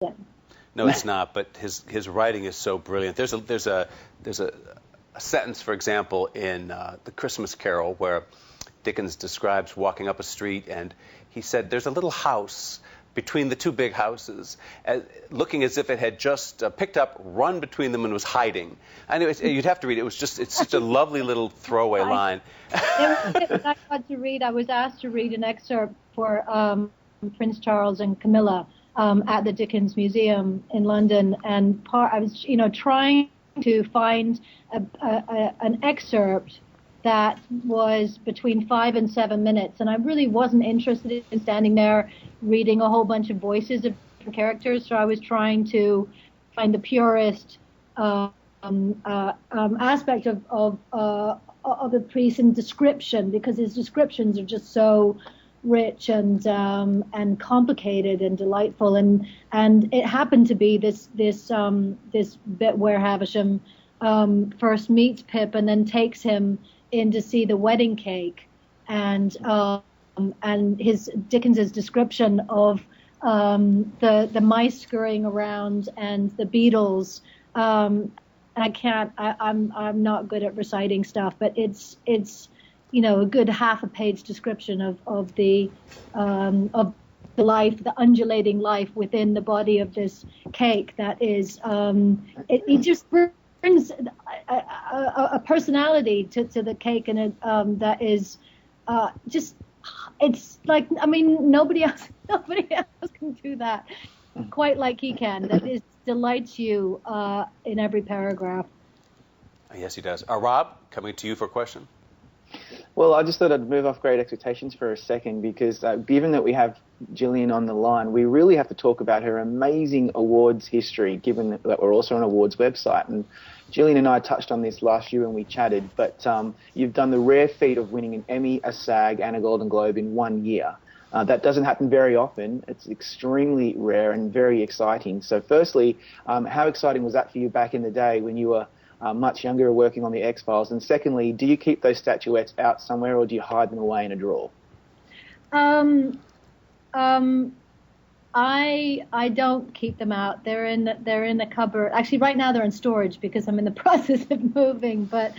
No, it's not. But his writing is so brilliant. There's a sentence, for example, in The Christmas Carol, where Dickens describes walking up a street, and he said, "There's a little house between the two big houses, looking as if it had just picked up, run between them, and was hiding." And you'd have to read it. It's such a lovely little throwaway line. I was asked to read an excerpt for Prince Charles and Camilla at the Dickens Museum in London, and I was, trying to find an excerpt that was between 5 and 7 minutes, and I really wasn't interested in standing there reading a whole bunch of voices of different characters. So I was trying to find the purest aspect of the priest in description, because his descriptions are just so rich and complicated and delightful, and it happened to be this bit where Havisham first meets Pip and then takes him in to see the wedding cake, and Dickens's description of the mice scurrying around and the beetles. I'm not good at reciting stuff, but it's a good half a page description of the life, the undulating life within the body of this cake. That is, it just brings a personality to the cake, and that is just, it's like, I mean, nobody else can do that quite like he can. That is, delights you in every paragraph. Yes, he does. Rob, coming to you for a question. Well, I just thought I'd move off Great Expectations for a second, because given that we have Gillian on the line, we really have to talk about her amazing awards history, given that we're also on awards website. And Gillian and I touched on this last year when we chatted, but you've done the rare feat of winning an Emmy, a SAG, and a Golden Globe in 1 year. That doesn't happen very often. It's extremely rare and very exciting. So firstly, how exciting was that for you back in the day when you were much younger, working on the X-Files? And secondly, do you keep those statuettes out somewhere, or do you hide them away in a drawer? I don't keep them out. They're in the cupboard. Actually, right now they're in storage because I'm in the process of moving, but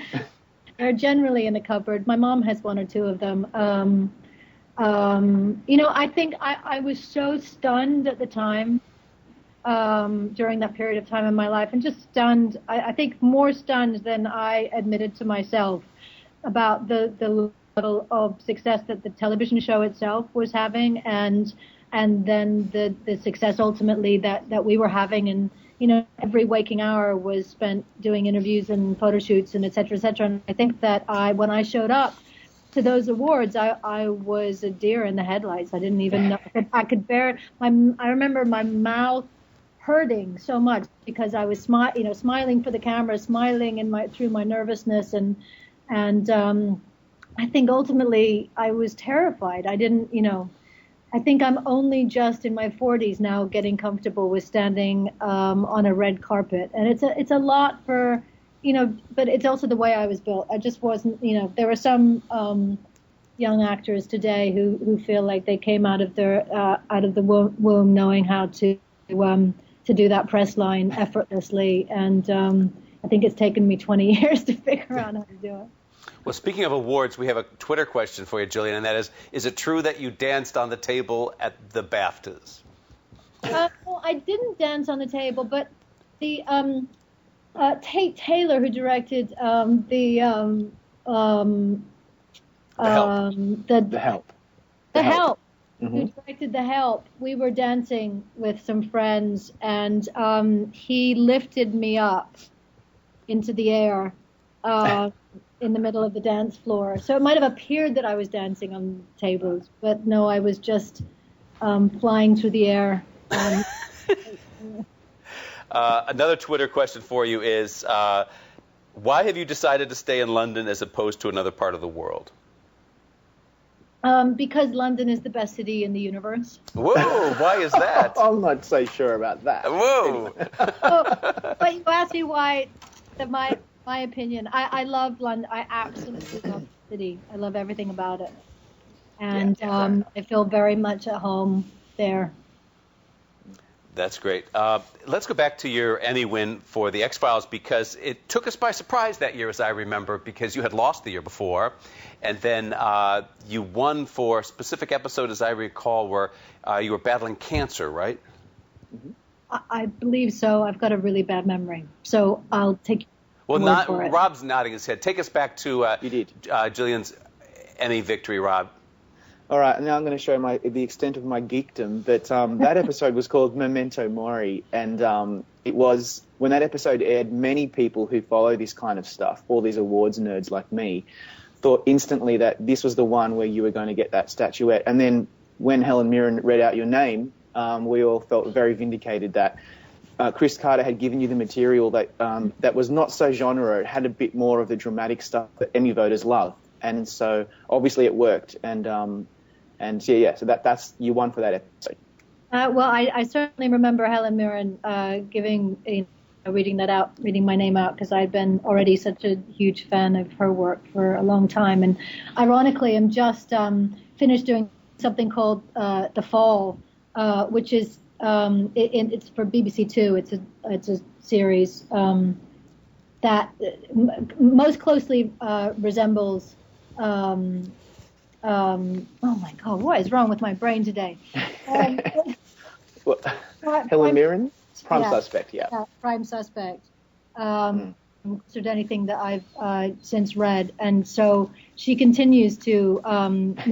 they're generally in the cupboard. My mom has one or two of them. I think I was so stunned at the time, during that period of time in my life, and just stunned, I think more stunned than I admitted to myself, about the level of success that the television show itself was having, and then the success ultimately that we were having. And every waking hour was spent doing interviews and photo shoots and et cetera, et cetera. And I think that when I showed up to those awards, I was a deer in the headlights. I didn't even know I could bear it. I remember my mouth hurting so much because I was smiling for the camera, smiling through my nervousness, and I think ultimately I was terrified. I didn't, I think I'm only just in my 40s now getting comfortable with standing on a red carpet, and it's a lot for, but it's also the way I was built. I just wasn't, there are some young actors today who feel like they came out of the womb knowing how to do that press line effortlessly, and I think it's taken me 20 years to figure out how to do it. Well, speaking of awards, we have a Twitter question for you, Gillian, and that is it true that you danced on the table at the BAFTAs? Well, I didn't dance on the table, but the Tate Taylor, who directed The Help. Mm-hmm. Who directed The Help, we were dancing with some friends, and he lifted me up into the air in the middle of the dance floor. So it might have appeared that I was dancing on tables, but no, I was just flying through the air. Another Twitter question for you is, why have you decided to stay in London as opposed to another part of the world? Because London is the best city in the universe. Whoa, why is that? I'm not so sure about that. Whoa. But you asked me why, my opinion. I love London. I absolutely love the city. I love everything about it. And I feel very much at home there. That's great. Let's go back to your Emmy win for The X-Files, because it took us by surprise that year, as I remember, because you had lost the year before. And then you won for a specific episode, as I recall, where you were battling cancer, right? Mm-hmm. I believe so. I've got a really bad memory, so I'll take Well, word for it. Rob's nodding his head. Take us back to You did. Gillian's Emmy victory, Rob. All right, now I'm going to show the extent of my geekdom. But that episode was called Memento Mori, and it was, when that episode aired, many people who follow this kind of stuff, all these awards nerds like me, thought instantly that this was the one where you were going to get that statuette. And then when Helen Mirren read out your name, we all felt very vindicated that Chris Carter had given you the material that that was not so genre. It had a bit more of the dramatic stuff that Emmy voters love. And so obviously it worked. And yeah, so that's you won for that episode. Well, I certainly remember Helen Mirren reading my name out, because I'd been already such a huge fan of her work for a long time. And ironically, I'm just finished doing something called The Fall, which is it's for BBC Two. It's a series that most closely resembles. Oh my God, what is wrong with my brain today? Helen Mirren, Prime Suspect, yeah. Prime Suspect. Considered anything that I've since read, and so she continues to haunt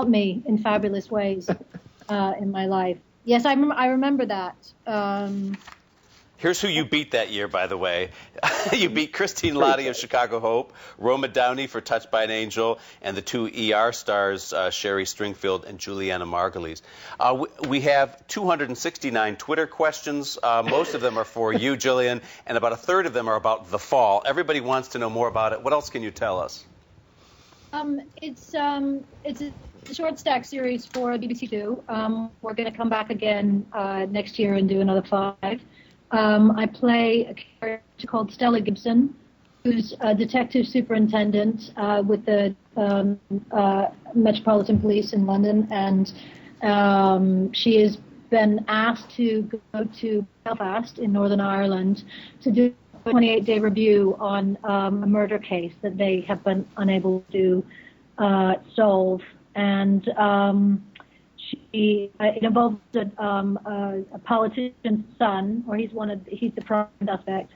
me in fabulous ways in my life. Yes, I remember that. Here's who you beat that year, by the way. You beat Christine Lottie of Chicago Hope, Roma Downey for Touched by an Angel, and the two ER stars, Sherry Stringfield and Juliana Margulies. We have 269 Twitter questions. Most of them are for you, Gillian, and about a third of them are about The Fall. Everybody wants to know more about it. What else can you tell us? It's a short stack series for BBC Two. We're going to come back again next year and do another 5. I play a character called Stella Gibson, who's a detective superintendent with the Metropolitan Police in London, and she has been asked to go to Belfast in Northern Ireland to do a 28-day review on a murder case that they have been unable to solve, and it involves a politician's son, or he's the prime suspect,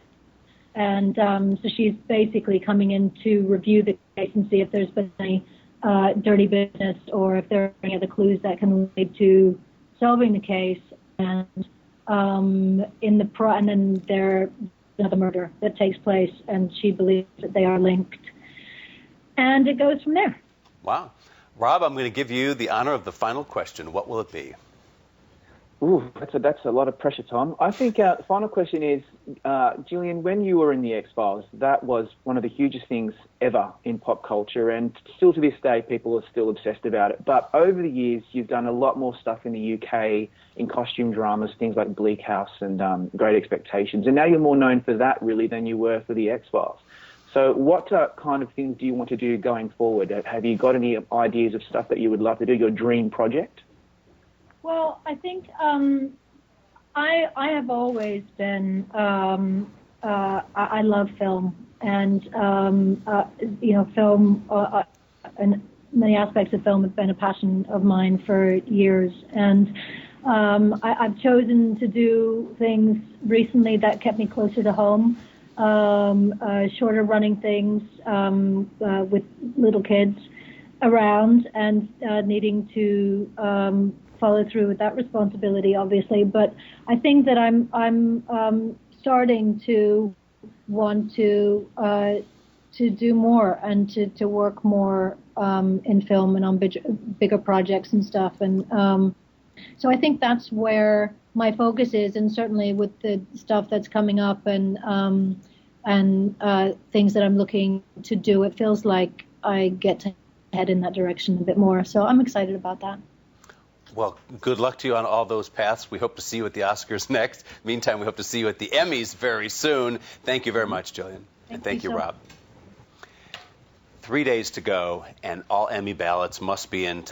and so she's basically coming in to review the case and see if there's been any dirty business, or if there are any other clues that can lead to solving the case. And and then there's another murder that takes place, and she believes that they are linked, and it goes from there. Wow. Rob, I'm going to give you the honor of the final question. What will it be? Ooh, that's a lot of pressure, Tom. I think the final question is, Gillian, when you were in The X-Files, that was one of the hugest things ever in pop culture, and still to this day, people are still obsessed about it. But over the years, you've done a lot more stuff in the UK, in costume dramas, things like Bleak House and Great Expectations, and now you're more known for that, really, than you were for The X-Files. So what kind of things do you want to do going forward? Have you got any ideas of stuff that you would love to do, your dream project? Well, I think I have always been, I love film, and, film and many aspects of film have been a passion of mine for years. And I've chosen to do things recently that kept me closer to home. Shorter running things with little kids around, and needing to follow through with that responsibility, obviously. But I think that I'm starting to want to do more, and to work more in film and on bigger projects and stuff. And so I think that's where my focus is, and certainly with the stuff that's coming up and things that I'm looking to do, it feels like I get to head in that direction a bit more. So I'm excited about that. Well, good luck to you on all those paths. We hope to see you at the Oscars next. Meantime, we hope to see you at the Emmys very soon. Thank you very much, Gillian. And thank you, Rob. 3 days to go, and all Emmy ballots must be in